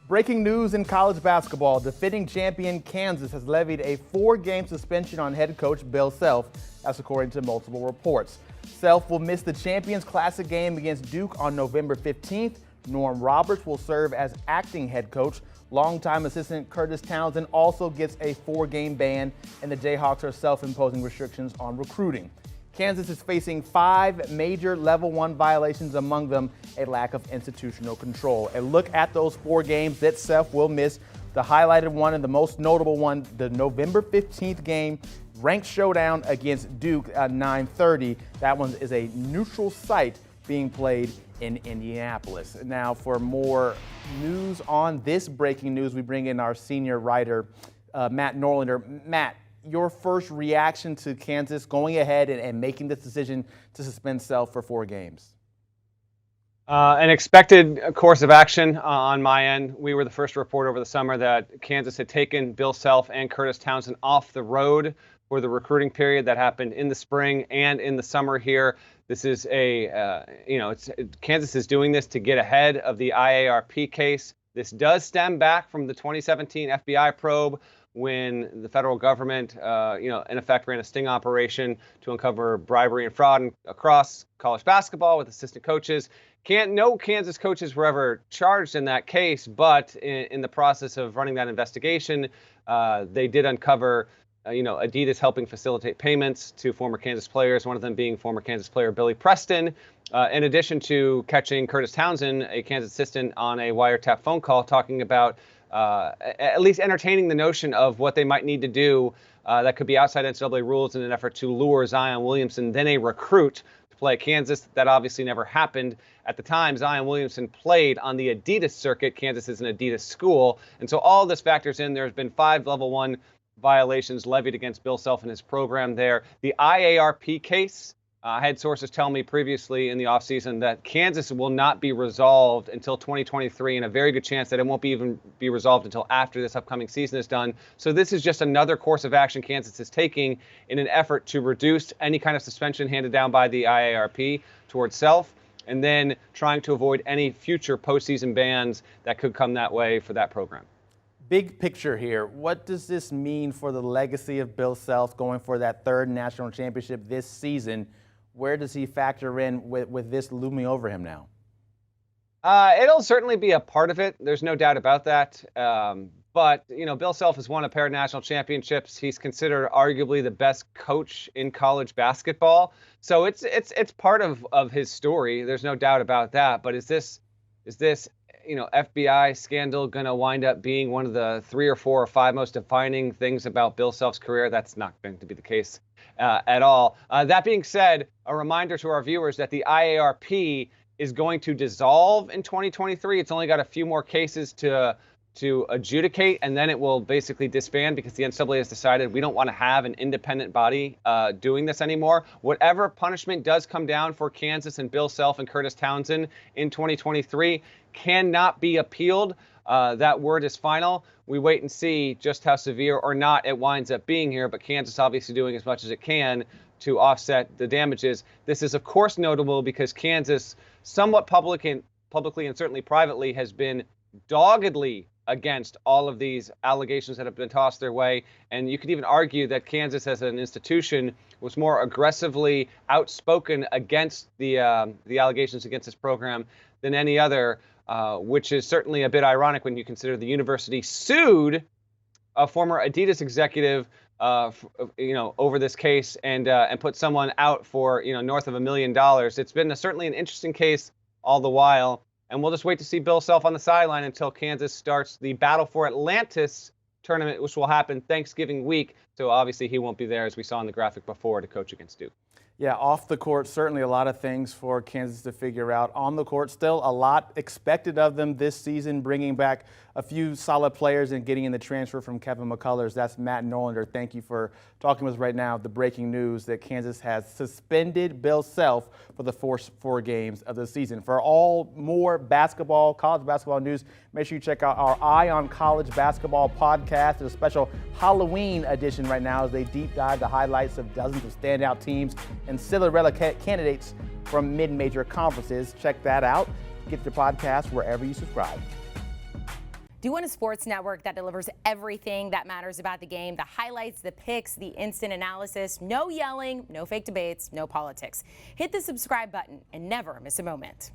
Breaking news in college basketball. Defending champion Kansas has levied a 4-game suspension on head coach Bill Self. That's according to multiple reports. Self will miss the Champions Classic game against Duke on November 15th. Norm Roberts will serve as acting head coach. Longtime assistant Curtis Townsend also gets a 4-game ban, and the Jayhawks are self-imposing restrictions on recruiting. Kansas is facing 5 major Level 1 violations, among them a lack of institutional control. A look at those 4 games that Self will miss. The highlighted one and the most notable one, the November 15th game, ranked showdown against Duke at 9:30. That one is a neutral site being played in Indianapolis. Now, for more news on this breaking news, we bring in our senior writer, Matt Norlander. Matt, your first reaction to Kansas going ahead and making this decision to suspend Self for 4 games? An expected course of action on my end. We were the first to report over the summer that Kansas had taken Bill Self and Curtis Townsend off the road for the recruiting period that happened in the spring and in the summer here. This is Kansas is doing this to get ahead of the IARP case. This does stem back from the 2017 FBI probe, when the federal government, in effect ran a sting operation to uncover bribery and fraud across college basketball with assistant coaches. No Kansas coaches were ever charged in that case, but in the process of running that investigation, they did uncover, Adidas helping facilitate payments to former Kansas players, one of them being former Kansas player Billy Preston, in addition to catching Curtis Townsend, a Kansas assistant, on a wiretap phone call talking about at least entertaining the notion of what they might need to do that could be outside NCAA rules in an effort to lure Zion Williamson, then a recruit, to play at Kansas. That obviously never happened. At the time, Zion Williamson played on the Adidas circuit. Kansas is an Adidas school. And so all this factors in. There's been 5 Level 1 violations levied against Bill Self and his program there. The IARP case, I had sources tell me previously in the offseason that Kansas will not be resolved until 2023, and a very good chance that it won't even be resolved until after this upcoming season is done. So this is just another course of action Kansas is taking in an effort to reduce any kind of suspension handed down by the IARP towards Self, and then trying to avoid any future postseason bans that could come that way for that program. Big picture here, what does this mean for the legacy of Bill Self going for that 3rd national championship this season? Where does he factor in with this looming over him now? It'll certainly be a part of it. There's no doubt about that. But Bill Self has won a pair of national championships. He's considered arguably the best coach in college basketball. So it's part of his story. There's no doubt about that. But is this FBI scandal going to wind up being one of the 3 or 4 or 5 most defining things about Bill Self's career? That's not going to be the case at all. That being said, a reminder to our viewers that the IARP is going to dissolve in 2023. It's only got a few more cases to adjudicate, and then it will basically disband because the NCAA has decided we don't want to have an independent body doing this anymore. Whatever punishment does come down for Kansas and Bill Self and Curtis Townsend in 2023 cannot be appealed. That word is final. We wait and see just how severe or not it winds up being here, but Kansas obviously doing as much as it can to offset the damages. This is, of course, notable because Kansas, somewhat publicly and certainly privately, has been doggedly against all of these allegations that have been tossed their way. And you could even argue that Kansas as an institution was more aggressively outspoken against the allegations against this program than any other, which is certainly a bit ironic when you consider the university sued a former Adidas executive over this case and put someone out for north of $1 million. It's been certainly an interesting case all the while. And we'll just wait to see Bill Self on the sideline until Kansas starts the Battle for Atlantis tournament, which will happen Thanksgiving week. So obviously he won't be there, as we saw in the graphic before, to coach against Duke. Yeah, off the court, certainly a lot of things for Kansas to figure out. On the court, still a lot expected of them this season, bringing back a few solid players and getting in the transfer from Kevin McCullers. That's Matt Norlander. Thank you for talking with us right now. The breaking news that Kansas has suspended Bill Self for the first 4 games of the season. For all more basketball, college basketball news, make sure you check out our Eye on College Basketball podcast. There's a special Halloween edition right now as they deep dive the highlights of dozens of standout teams and Cinderella candidates from mid-major conferences. Check that out. Get your podcast wherever you subscribe. Do you want a sports network that delivers everything that matters about the game? The highlights, the picks, the instant analysis, no yelling, no fake debates, no politics. Hit the subscribe button and never miss a moment.